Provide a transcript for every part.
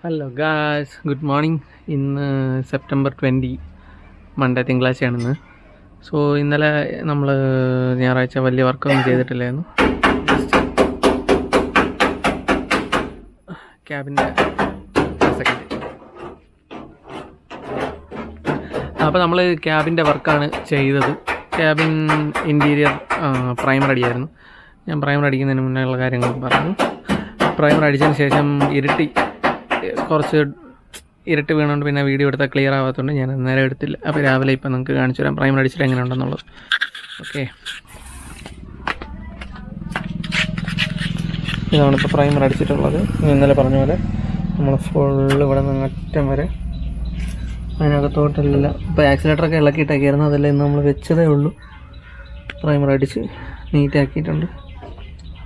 Hello guys, good morning. ഇന്ന് September 20 Monday, തിങ്കളാഴ്ചയാണിന്ന്. So ഇന്നലെ നമ്മൾ ഞായറാഴ്ച വലിയ വർക്കൊന്നും ചെയ്തിട്ടില്ലായിരുന്നു. ക്യാബിൻ്റെ സെക്കൻഡ് അപ്പോൾ നമ്മൾ ക്യാബിൻ്റെ വർക്കാണ് ചെയ്തത്. ക്യാബിൻ ഇൻറ്റീരിയർ പ്രൈമർ അടിയായിരുന്നു. ഞാൻ പ്രൈമർ അടിക്കുന്നതിന് മുന്നേ ഉള്ള കാര്യങ്ങൾ പറഞ്ഞു. പ്രൈമർ അടിച്ചതിന് ശേഷം കുറച്ച് ഇരുട്ട് വീണുകൊണ്ട് പിന്നെ വീഡിയോ എടുത്താൽ ക്ലിയർ ആവാത്തതുകൊണ്ട് ഞാൻ നേരെ എടുത്തില്ല. അപ്പോൾ രാവിലെ ഇപ്പം നിങ്ങൾക്ക് കാണിച്ചു തരാം പ്രൈമർ അടിച്ചിട്ട് എങ്ങനെ ഉണ്ടെന്നുള്ളത്. ഓക്കെ, ഇതാണ് ഇപ്പോൾ പ്രൈമർ അടിച്ചിട്ടുള്ളത്. ഇന്നലെ പറഞ്ഞ പോലെ നമ്മൾ ഫുള്ള് ഇവിടെ നിന്ന് അറ്റം വരെ അതിനകത്തോട്ടെല്ലാം ഇപ്പോൾ ആക്സിലേറ്ററൊക്കെ ഇളക്കിയിട്ടൊക്കെയായിരുന്നു. അതെല്ലാം ഇന്ന് നമ്മൾ വെച്ചതേ ഉള്ളൂ. പ്രൈമർ അടിച്ച് നീറ്റാക്കിയിട്ടുണ്ട്.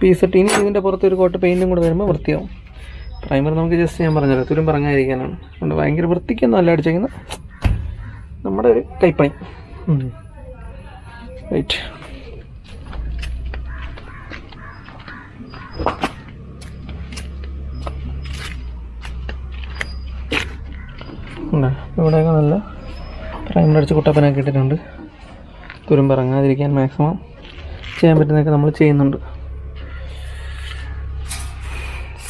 പീസ് ഇനി ഇതിൻ്റെ പുറത്ത് ഒരു കോട്ട് പെയിൻറ്റും കൂടെ വരുമ്പോൾ വൃത്തിയാവും. പ്രൈമർ നമുക്ക് ജസ്റ്റ് ഞാൻ പറഞ്ഞത് തുരും പറഞ്ഞായിരിക്കാനാണ്. അതുകൊണ്ട് ഭയങ്കര വൃത്തിക്കൊന്നും അല്ല അടിച്ചേക്കുന്നത്, നമ്മുടെ ഒരു കൈപ്പണി. റൈറ്റ്, ഇവിടെയൊക്കെ നല്ല പ്രൈമർ അടിച്ച് കുട്ടപ്പനാക്കി ഇട്ടിട്ടുണ്ട്. തുരും പറഞ്ഞാതിരിക്കാൻ മാക്സിമം ചെയ്യാൻ പറ്റുന്നതൊക്കെ നമ്മൾ ചെയ്യുന്നുണ്ട്.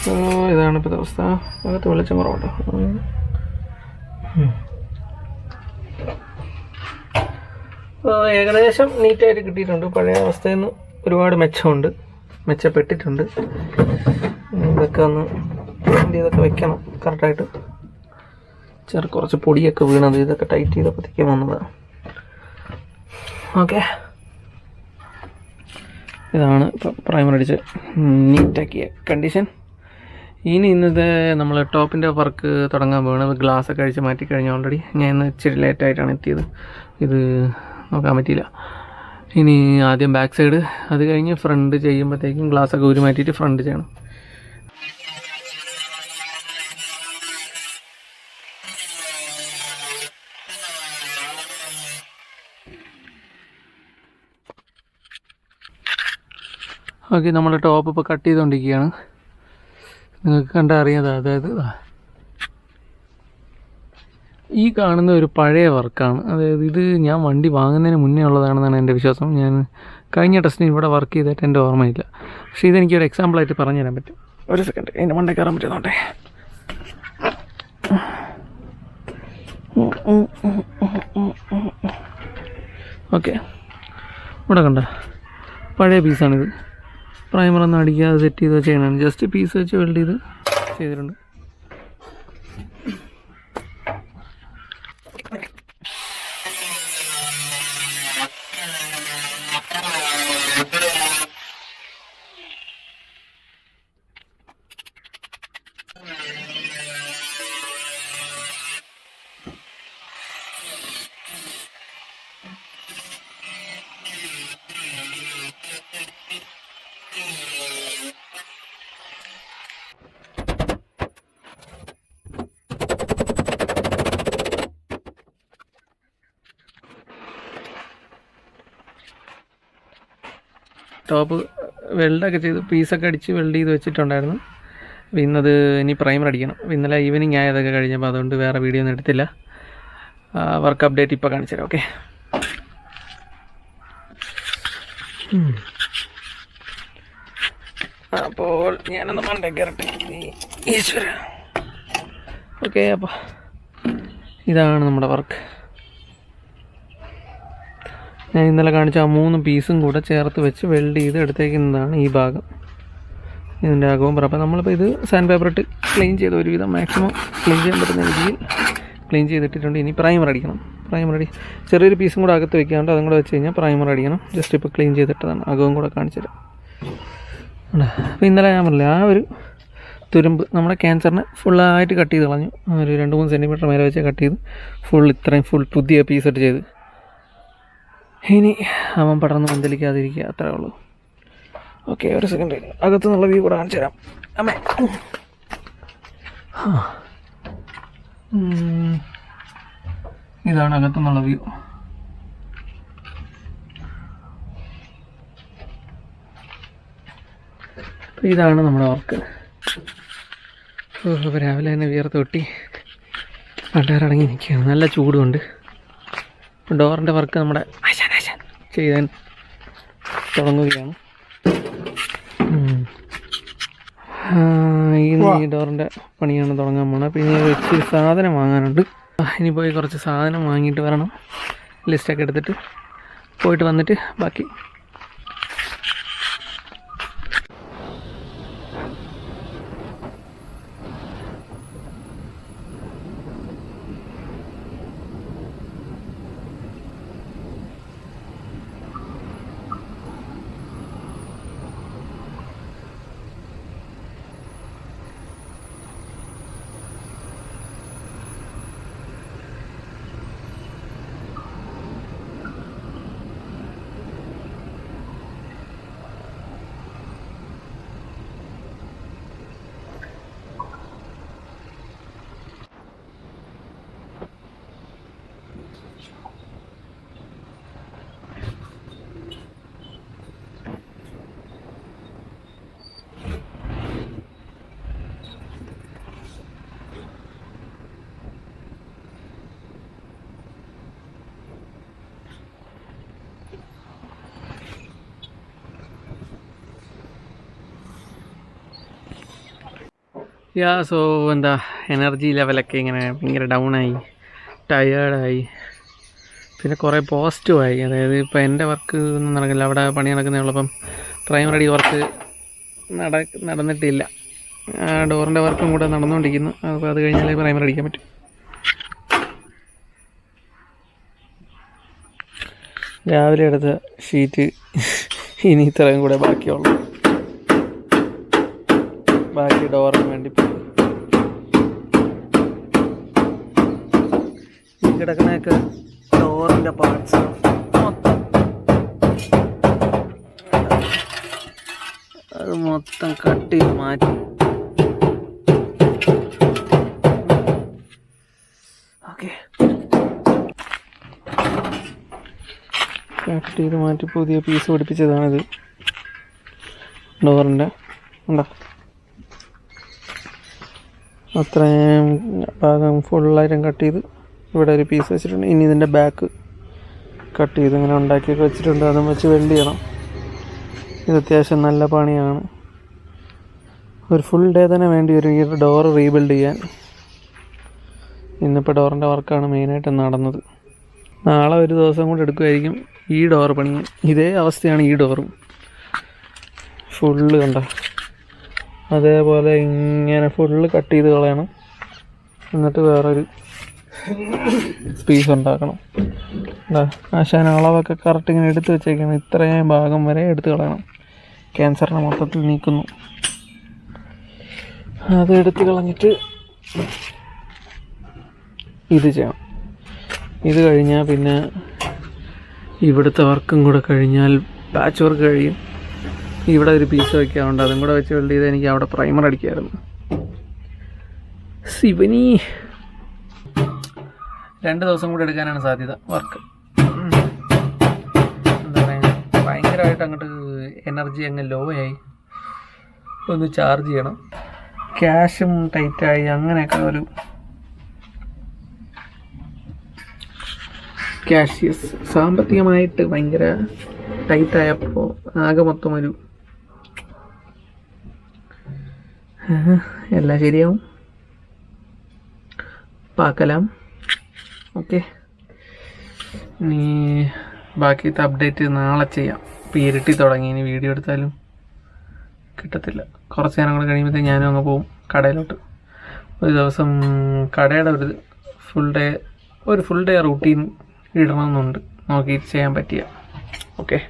സോ ഇതാണ് ഇപ്പോഴത്തെ അവസ്ഥ. അകത്ത് വെളിച്ചം കുറവുണ്ടോ? ഏകദേശം നീറ്റായിട്ട് കിട്ടിയിട്ടുണ്ട്. പഴയ അവസ്ഥയിൽ നിന്ന് ഒരുപാട് മെച്ചപ്പെട്ടിട്ടുണ്ട്. ഇതൊക്കെ ഒന്ന് ഇതൊക്കെ വെക്കണം കറക്റ്റായിട്ട്. കുറച്ച് പൊടിയൊക്കെ വീണത് ഇതൊക്കെ ടൈറ്റ് ചെയ്തപ്പോഴത്തേക്കും വന്നതാണ്. ഓക്കെ, ഇതാണ് ഇപ്പം പ്രൈമർ അടിച്ച് നീറ്റാക്കിയ കണ്ടീഷൻ. ഇന്നത്തെ നമ്മൾ ടോപ്പിൻ്റെ വർക്ക് തുടങ്ങാൻ പോകുന്നത്. ഗ്ലാസ്സൊക്കെ അഴിച്ച് മാറ്റിക്കഴിഞ്ഞു ഓൾറെഡി. ഞാൻ ഇന്ന് ഇച്ചിരി ലേറ്റായിട്ടാണ് എത്തിയത്, ഇത് നോക്കാൻ പറ്റിയില്ല. ഇനി ആദ്യം ബാക്ക് സൈഡ്, അത് കഴിഞ്ഞ് ഫ്രണ്ട് ചെയ്യുമ്പോഴത്തേക്കും ഗ്ലാസ്സൊക്കെ ഊരി മാറ്റിയിട്ട് ഫ്രണ്ട് ചെയ്യണം. ഓക്കെ, നമ്മൾ ടോപ്പ് ഇപ്പോൾ കട്ട് ചെയ്തുകൊണ്ടിരിക്കുകയാണ്. നിങ്ങൾക്ക് കണ്ടാൽ അറിയാതെ, അതായത് ഈ കാണുന്ന ഒരു പഴയ വർക്കാണ്. അതായത് ഇത് ഞാൻ വണ്ടി വാങ്ങുന്നതിന് മുന്നേ ഉള്ളതാണെന്നാണ് എൻ്റെ വിശ്വാസം. ഞാൻ കഴിഞ്ഞ ടെസ്റ്റിന് ഇവിടെ വർക്ക് ചെയ്തിട്ട് എൻ്റെ ഓർമ്മയില്ല. പക്ഷേ ഇതെനിക്കൊരു എക്സാമ്പിളായിട്ട് പറഞ്ഞു തരാൻ പറ്റും. ഒരു സെക്കൻഡ്, എൻ്റെ മണ്ടേ കയറാൻ പറ്റുന്നോട്ടെ. ഓക്കെ, ഇവിടെ കണ്ട പഴയ പീസാണിത്. പ്രൈമറൊന്നും അടിക്കാതെ സെറ്റ് ചെയ്ത് ചെയ്യണം. ജസ്റ്റ് പീസ് വെച്ച് വെൽഡ് ചെയ്ത് ചെയ്തിട്ടുണ്ട്. ടോപ്പ് വെൽഡൊക്കെ ചെയ്ത് പീസൊക്കെ അടിച്ച് വെൽഡ് ചെയ്ത് വെച്ചിട്ടുണ്ടായിരുന്നു. അപ്പോൾ ഇന്നത് ഇനി പ്രൈമർ അടിക്കണം. ഇന്നലെ ഈവനിങ് ആയതൊക്കെ കഴിഞ്ഞപ്പോൾ അതുകൊണ്ട് വേറെ വീഡിയോ ഒന്നും എടുത്തില്ല. വർക്ക് അപ്ഡേറ്റ് ഇപ്പോൾ കാണിച്ചു തരാം. ഓക്കെ, അപ്പോൾ ഞാനൊന്ന് മണ്ടേ കയറട്ടെ. ഈശ്വര. ഓക്കെ, അപ്പോൾ ഇതാണ് നമ്മുടെ വർക്ക്. ഞാൻ ഇന്നലെ കാണിച്ച ആ 3 പീസും കൂടെ ചേർത്ത് വെച്ച് വെൽഡ് ചെയ്ത് എടുത്തേക്കുന്നതാണ് ഈ ഭാഗം. ഇതിൻ്റെ അകവും പറ. അപ്പോൾ നമ്മളിപ്പോൾ ഇത് സാൻഡ് പേപ്പർ ഇട്ട് ക്ലീൻ ചെയ്ത് ഒരുവിധം മാക്സിമം ക്ലീൻ ചെയ്യാൻ പറ്റുന്ന രീതിയിൽ ക്ലീൻ ചെയ്തിട്ടിട്ടുണ്ട്. ഇനി പ്രൈമർ അടിക്കണം. ചെറിയൊരു പീസും കൂടെ അകത്ത് വെക്കാണ്ട് അതും കൂടെ വെച്ച് കഴിഞ്ഞാൽ പ്രൈമർ അടിക്കണം. ജസ്റ്റ് ഇപ്പോൾ ക്ലീൻ ചെയ്തിട്ടതാണ്. അകവും കൂടെ കാണിച്ചു തരാം. അപ്പോൾ ഇന്നലെ ഞാൻ പറഞ്ഞില്ല, ആ ഒരു തുരുമ്പ് നമ്മുടെ ക്യാൻസറിനെ ഫുള്ളായിട്ട് കട്ട് ചെയ്ത് കളഞ്ഞു. ഒരു 2-3 സെൻറ്റിമീറ്റർ മേലെ വെച്ച് കട്ട് ചെയ്ത് ഫുൾ പുതിയ പീസ് ചെയ്ത്. ഇനി അവൻ പടർന്ന് മന്ദലിക്കാതിരിക്കുക, അത്രേ ഉള്ളൂ. ഓക്കെ, ഒരു സെക്കൻഡ്, അകത്തു നിന്നുള്ള വ്യൂ കൂടെ കാണിച്ചു തരാം. അമ്മേ, ഇതാണ് അകത്തു നിന്നുള്ള വ്യൂ. ഇതാണ് നമ്മുടെ വർക്ക്. ഇപ്പോൾ രാവിലെ തന്നെ വിയർത്ത് തൊട്ടി കണ്ടാറടങ്ങി നിൽക്കുകയാണ്. നല്ല ചൂടുമുണ്ട്. ഡോറിൻ്റെ വർക്ക് നമ്മുടെ ചെയ്യാൻ തുടങ്ങുകയാണ്. ഈ ഡോറിൻ്റെ പണിയാണ് തുടങ്ങാൻ പോണത്. പിന്നെ ഇച്ചിരി സാധനം വാങ്ങാനുണ്ട്. ഇനി പോയി കുറച്ച് സാധനം വാങ്ങിയിട്ട് വരണം. ലിസ്റ്റൊക്കെ എടുത്തിട്ട് പോയിട്ട് വന്നിട്ട് ബാക്കി. സോ എന്താ എനർജി ലെവലൊക്കെ ഇങ്ങനെ ഭയങ്കര ഡൗണായി, ടയേർഡായി, പിന്നെ കുറേ പോസിറ്റീവായി. അതായത് ഇപ്പോൾ എൻ്റെ വർക്ക് ഒന്നും നടക്കില്ല, അവിടെ പണി നടക്കുന്നതുള്ളപ്പം പ്രൈമറി വർക്ക് നടന്നിട്ടില്ല. ഡോറിൻ്റെ വർക്കും കൂടെ നടന്നുകൊണ്ടിരിക്കുന്നു. അപ്പോൾ അത് കഴിഞ്ഞാലേ പ്രൈമറി അടിക്കാൻ പറ്റും. രാവിലെ എടുത്ത ഷീറ്റ് ഇനി ഇത്രയും കൂടെ ബാക്കിയുള്ളൂ. ബാക്കി ഡോറിന് വേണ്ടി ഈ കിടക്കണയൊക്കെ ഡോറിൻ്റെ പാർട്സ് അത് മൊത്തം കട്ട് ചെയ്ത് മാറ്റി. ഓക്കെ, കട്ട് ചെയ്ത് മാറ്റി പുതിയ പീസ് പിടിപ്പിച്ചതാണിത് ഡോറിൻ്റെ. ഉണ്ടോ, അത്രയും ഭാഗം ഫുള്ളായിട്ടും കട്ട് ചെയ്ത് ഇവിടെ ഒരു പീസ് വെച്ചിട്ടുണ്ട്. ഇനി ഇതിൻ്റെ ബാക്ക് കട്ട് ചെയ്ത് ഇങ്ങനെ ഉണ്ടാക്കിയൊക്കെ വെച്ചിട്ടുണ്ട്. അതും വെച്ച് വെൽഡ് ചെയ്യണം. ഇത് അത്യാവശ്യം നല്ല പണിയാണ്. ഒരു ഫുൾ ഡേ തന്നെ വേണ്ടി വരും ഈ ഡോറ് റീബിൽഡ് ചെയ്യാൻ. ഇന്നിപ്പോൾ ഡോറിൻ്റെ വർക്കാണ് മെയിനായിട്ട് നടന്നത്. നാളെ ഒരു ദിവസം കൂടെ എടുക്കുമായിരിക്കും ഈ ഡോറ് പണി. ഇതേ അവസ്ഥയാണ് ഈ ഡോറും. ഫുള്ള് കണ്ട അതേപോലെ ഇങ്ങനെ ഫുള്ള് കട്ട് ചെയ്ത് കളയണം. എന്നിട്ട് വേറൊരു പീസ് ഉണ്ടാക്കണം. ആശാൻ അളവൊക്കെ കറക്റ്റ് ഇങ്ങനെ എടുത്ത് വെച്ചേക്കണം. ഇത്രയും ഭാഗം വരെ എടുത്ത് കളയണം. ക്യാൻസറിനെ മൊത്തത്തിൽ നീക്കുന്നു. അത് എടുത്ത് കളഞ്ഞിട്ട് ഇത് ചെയ്യണം. ഇത് കഴിഞ്ഞാൽ പിന്നെ ഇവിടുത്തെ വർക്കും കൂടെ കഴിഞ്ഞാൽ പാച്ച് വർക്ക് കഴിയും. ഇവിടെ ഒരു പീസ് വയ്ക്കാറുണ്ട്, അതും കൂടെ വെച്ച് വെൽഡ് ചെയ്ത് എനിക്ക് അവിടെ പ്രൈമർ അടിക്കായിരുന്നു. ശിവനി 2 ദിവസം കൂടെ എടുക്കാനാണ് സാധ്യത വർക്ക്. എന്താ പറയുക, ഭയങ്കരമായിട്ട് അങ്ങോട്ട് എനർജി അങ്ങ് ലോ ആയി. ഒന്ന് ചാർജ് ചെയ്യണം. ക്യാഷും ടൈറ്റായി, അങ്ങനെയൊക്കെ ഒരു ക്യാഷ്യസ് സാമ്പത്തികമായിട്ട് ഭയങ്കര ടൈറ്റായപ്പോൾ ആകെ മൊത്തം ഒരു എല്ലാം ശരിയാവും. പാക്കലാം. ഓക്കെ, ഇനി ബാക്കിയത്തെ അപ്ഡേറ്റ് നാളെ ചെയ്യാം. ഇപ്പോൾ ഇരുട്ടി തുടങ്ങി, ഇനി വീഡിയോ എടുത്താലും കിട്ടത്തില്ല. കുറച്ച് നേരം കൂടെ കഴിയുമ്പോഴത്തേക്ക് ഞാനും അങ്ങ് പോവും കടയിലോട്ട്. ഒരു ദിവസം കടയുടെ ഒരു ഫുൾ ഡേ റൂട്ടീൻ ഇടണമെന്നുണ്ട്. നോക്കിയിട്ട് ചെയ്യാൻ പറ്റിയ. ഓക്കെ.